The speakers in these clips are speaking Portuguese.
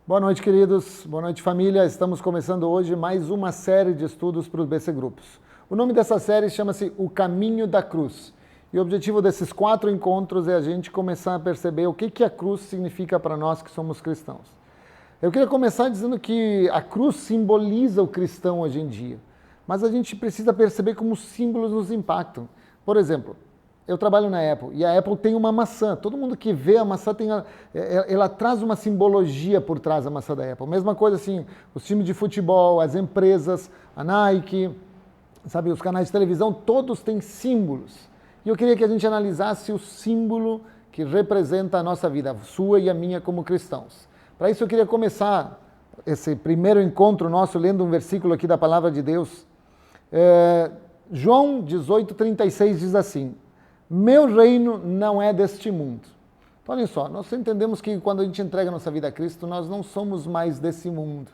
Boa noite, queridos. Boa noite, família. Estamos começando hoje mais uma série de estudos para os BC Grupos. O nome dessa série chama-se O Caminho da Cruz. E o objetivo desses 4 encontros é a gente começar a perceber o que a cruz significa para nós que somos cristãos. Eu queria começar dizendo que a cruz simboliza o cristão hoje em dia, mas a gente precisa perceber como os símbolos nos impactam. Por exemplo, eu trabalho na Apple e a Apple tem uma maçã. Todo mundo que vê a maçã ela traz uma simbologia por trás da maçã da Apple. Mesma coisa assim, os times de futebol, as empresas, a Nike, sabe, os canais de televisão, todos têm símbolos. E eu queria que a gente analisasse o símbolo que representa a nossa vida, a sua e a minha como cristãos. Para isso eu queria começar esse primeiro encontro nosso lendo um versículo aqui da Palavra de Deus. João 18:36 diz assim: meu reino não é deste mundo. Então, olha só, nós entendemos que quando a gente entrega a nossa vida a Cristo, nós não somos mais desse mundo.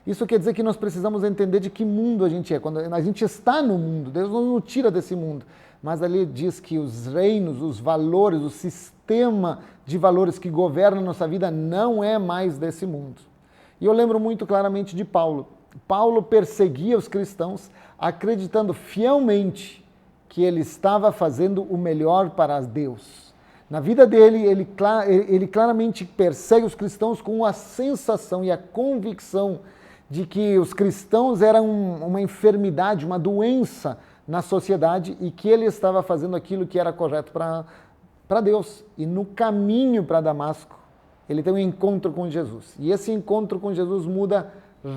Isso quer dizer que nós precisamos entender de que mundo a gente é. Quando a gente está no mundo, Deus não nos tira desse mundo. Mas ali diz que os reinos, os valores, o sistema de valores que governa a nossa vida não é mais desse mundo. E eu lembro muito claramente de Paulo. Paulo perseguia os cristãos, acreditando fielmente que ele estava fazendo o melhor para Deus. Na vida dele, ele claramente persegue os cristãos com a sensação e a convicção de que os cristãos eram uma enfermidade, uma doença na sociedade e que ele estava fazendo aquilo que era correto para Deus. E no caminho para Damasco, ele tem um encontro com Jesus. E esse encontro com Jesus muda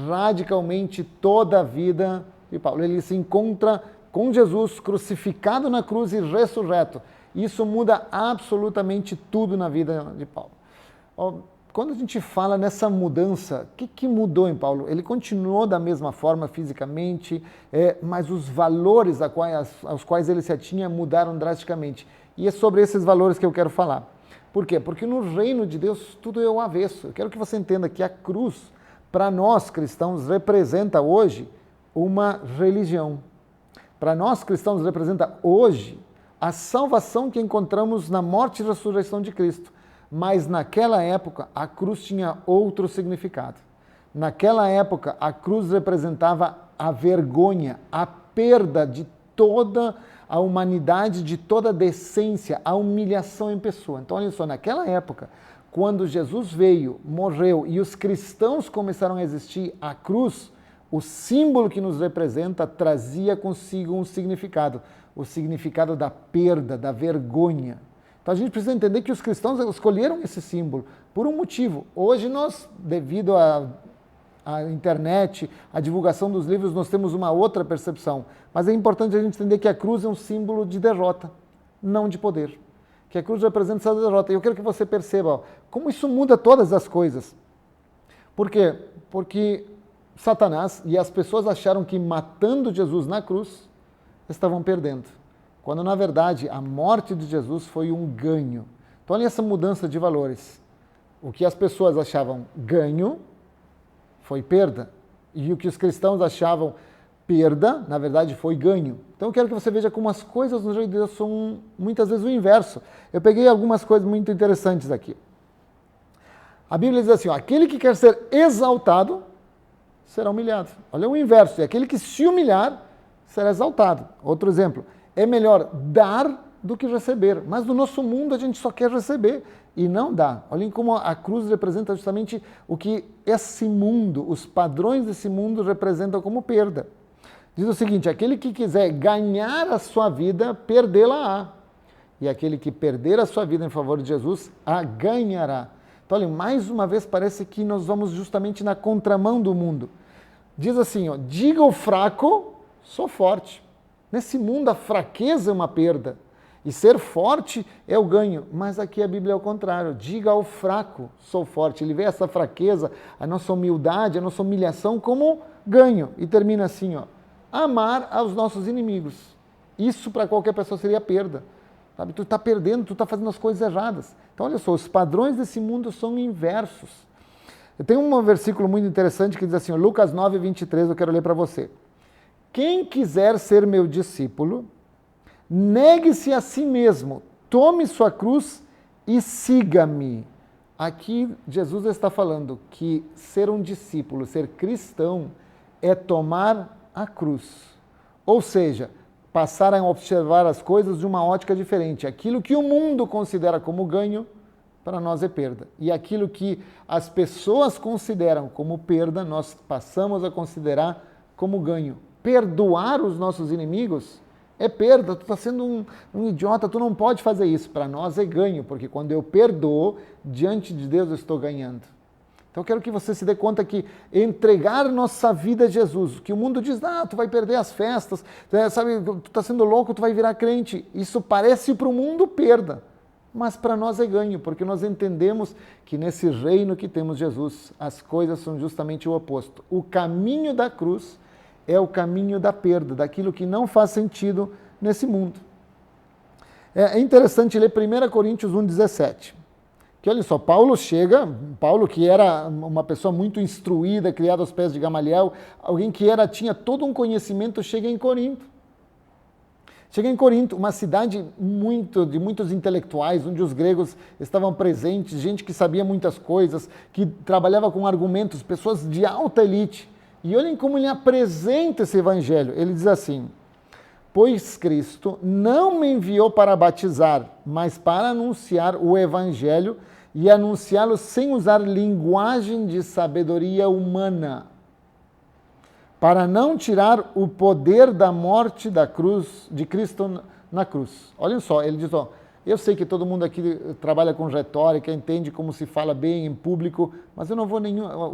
radicalmente toda a vida de Paulo. Ele se encontra com Jesus crucificado na cruz e ressurreto. Isso muda absolutamente tudo na vida de Paulo. Quando a gente fala nessa mudança, o que mudou em Paulo? Ele continuou da mesma forma fisicamente, mas os valores aos quais ele se atinha mudaram drasticamente. E é sobre esses valores que eu quero falar. Por quê? Porque no reino de Deus tudo é o avesso. Eu quero que você entenda que a cruz, para nós cristãos, representa hoje uma religião. Para nós cristãos representa hoje a salvação que encontramos na morte e ressurreição de Cristo. Mas naquela época a cruz tinha outro significado. Naquela época a cruz representava a vergonha, a perda de toda a humanidade, de toda a decência, a humilhação em pessoa. Então olha só, naquela época, quando Jesus veio, morreu e os cristãos começaram a existir, a cruz, o símbolo que nos representa, trazia consigo um significado, o significado da perda, da vergonha. Então a gente precisa entender que os cristãos escolheram esse símbolo por um motivo. Hoje nós, devido à internet, à divulgação dos livros, nós temos uma outra percepção. Mas é importante a gente entender que a cruz é um símbolo de derrota, não de poder. Que a cruz representa essa derrota. E eu quero que você perceba como isso muda todas as coisas. Por quê? Porque Satanás e as pessoas acharam que matando Jesus na cruz estavam perdendo, quando na verdade a morte de Jesus foi um ganho. Então olha essa mudança de valores. O que as pessoas achavam ganho foi perda, e o que os cristãos achavam perda, na verdade foi ganho. Então eu quero que você veja como as coisas no reino de Deus são muitas vezes o inverso. Eu peguei algumas coisas muito interessantes aqui. A Bíblia diz assim, aquele que quer ser exaltado será humilhado. Olha o inverso, e aquele que se humilhar será exaltado. Outro exemplo, é melhor dar do que receber, mas no nosso mundo a gente só quer receber e não dá. Olhem como a cruz representa justamente o que esse mundo, os padrões desse mundo representam como perda. Diz o seguinte, aquele que quiser ganhar a sua vida, perdê-la-á. E aquele que perder a sua vida em favor de Jesus, a ganhará. Então, olha, mais uma vez parece que nós vamos justamente na contramão do mundo. Diz assim, diga ao fraco, sou forte. Nesse mundo a fraqueza é uma perda e ser forte é o ganho. Mas aqui a Bíblia é o contrário. Diga ao fraco, sou forte. Ele vê essa fraqueza, a nossa humildade, a nossa humilhação como ganho. E termina assim, amar aos nossos inimigos. Isso para qualquer pessoa seria perda. Sabe? Tu está perdendo, tu está fazendo as coisas erradas. Então olha só, os padrões desse mundo são inversos. Eu tenho um versículo muito interessante que diz assim, Lucas 9:23, eu quero ler para você. Quem quiser ser meu discípulo, negue-se a si mesmo, tome sua cruz e siga-me. Aqui Jesus está falando que ser um discípulo, ser cristão, é tomar a cruz. Ou seja, passar a observar as coisas de uma ótica diferente. Aquilo que o mundo considera como ganho, para nós é perda. E aquilo que as pessoas consideram como perda, nós passamos a considerar como ganho. Perdoar os nossos inimigos é perda. Tu está sendo um idiota, tu não pode fazer isso. Para nós é ganho, porque quando eu perdoo, diante de Deus eu estou ganhando. Então eu quero que você se dê conta que entregar nossa vida a Jesus, que o mundo diz, tu vai perder as festas, sabe, tu está sendo louco, tu vai virar crente. Isso parece para o mundo perda, mas para nós é ganho, porque nós entendemos que nesse reino que temos Jesus, as coisas são justamente o oposto. O caminho da cruz é o caminho da perda, daquilo que não faz sentido nesse mundo. É interessante ler 1 Coríntios 1,17. Que olha só, Paulo que era uma pessoa muito instruída, criada aos pés de Gamaliel, alguém que tinha todo um conhecimento, chega em Corinto. Chega em Corinto, uma cidade de muitos intelectuais, onde os gregos estavam presentes, gente que sabia muitas coisas, que trabalhava com argumentos, pessoas de alta elite. E olhem como ele apresenta esse evangelho. Ele diz assim: pois Cristo não me enviou para batizar, mas para anunciar o evangelho e anunciá-lo sem usar linguagem de sabedoria humana, para não tirar o poder da morte da cruz, de Cristo na cruz. Olhem só, ele diz, eu sei que todo mundo aqui trabalha com retórica, entende como se fala bem em público, mas eu não vou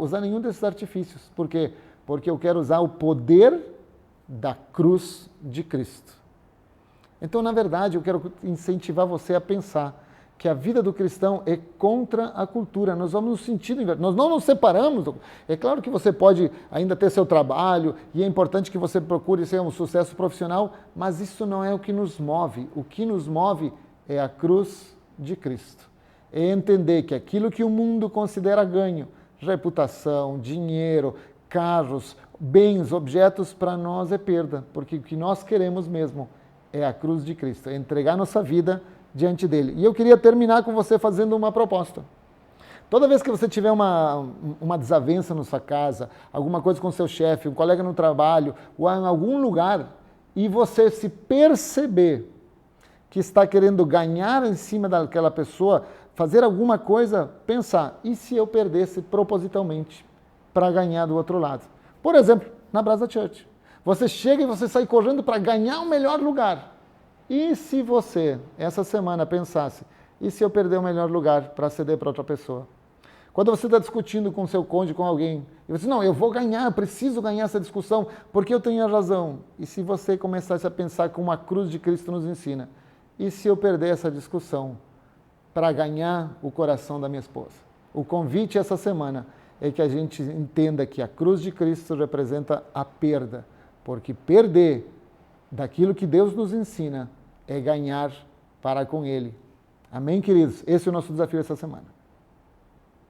usar nenhum desses artifícios. Por quê? Porque eu quero usar o poder da cruz de Cristo. Então, na verdade, eu quero incentivar você a pensar que a vida do cristão é contra a cultura. Nós vamos no sentido inverso. Nós não nos separamos. É claro que você pode ainda ter seu trabalho e é importante que você procure ser um sucesso profissional, mas isso não é o que nos move. O que nos move é a cruz de Cristo. É entender que aquilo que o mundo considera ganho, reputação, dinheiro, carros, bens, objetos, para nós é perda, porque o que nós queremos mesmo é a cruz de Cristo, é entregar nossa vida diante dele. E eu queria terminar com você fazendo uma proposta. Toda vez que você tiver uma desavença na sua casa, alguma coisa com seu chefe, um colega no trabalho, ou em algum lugar, e você se perceber que está querendo ganhar em cima daquela pessoa, fazer alguma coisa, pensar, e se eu perdesse propositalmente para ganhar do outro lado? Por exemplo, na Brasa Church. Você chega e você sai correndo para ganhar o melhor lugar. E se você, essa semana, pensasse, e se eu perder o melhor lugar para ceder para outra pessoa? Quando você está discutindo com seu cônjuge, com alguém, e você diz, não, eu vou ganhar, eu preciso ganhar essa discussão, porque eu tenho a razão. E se você começasse a pensar como a cruz de Cristo nos ensina, e se eu perder essa discussão para ganhar o coração da minha esposa? O convite essa semana é que a gente entenda que a cruz de Cristo representa a perda, porque perder daquilo que Deus nos ensina é ganhar para com Ele. Amém, queridos? Esse é o nosso desafio essa semana.